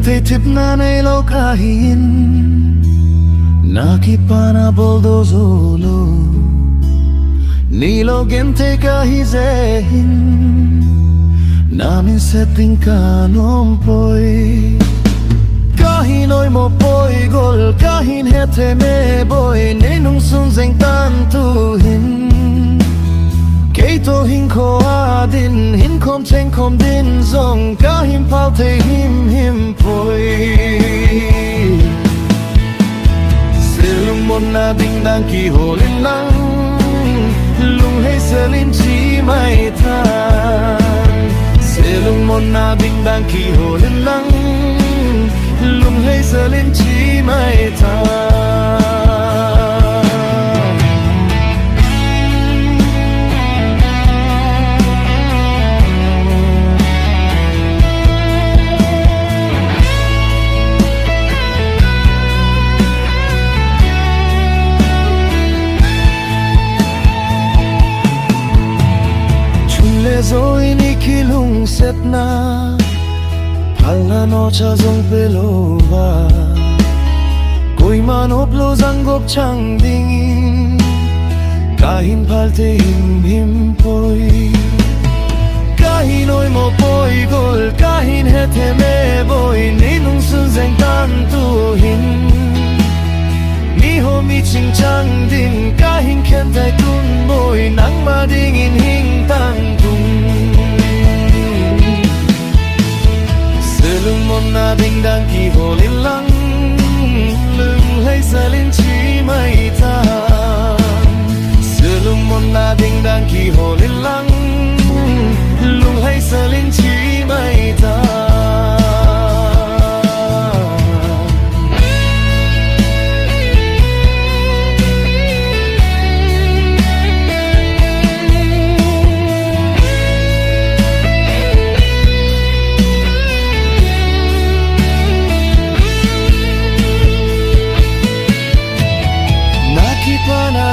Gante tip na nailaw kahin Nakipanabol zolo Nilo gente kahizehin Namin setting kanompoy Kahinoy mo boy gol kahin hete me boy Nenung sunzeng tantuhin Keito hinko adin hinkom tengkom din zong Kahim palte him poi Silung mon na ding dang ki holin lang Lung hei selin chi mai tan Silung mon na ding dang ki holin lang Lung hei selin chi mai tan Rồi ni kilung set na Phala no cha zong pelova Koi man oplo zanggop chang ding Kahin palte him poi Kahin oy mo poi gol Kahin hete me boy Ninung sun zeng tan tu hin Ni ho mi ching chang din Kahin ken tai tun boy Nang ma ding in hing tang tung Silung mon na ding dang ki holin lang Lung hei salin chi mai tan Silung mon na ding dang ki holin lang Lung hei salin chi mai tan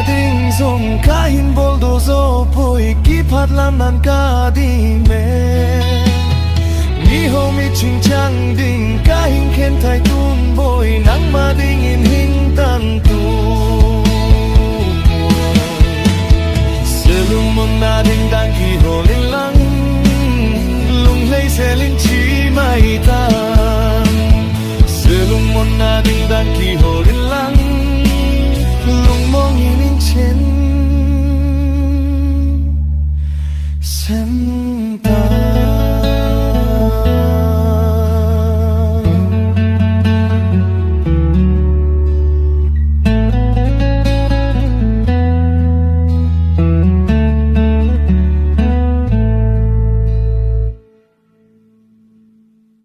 Ding zong kahin boldo zo poi kipat lam nan ka di me Ni ho mi ching chang ding kahin ken tai tun boy nang ma ding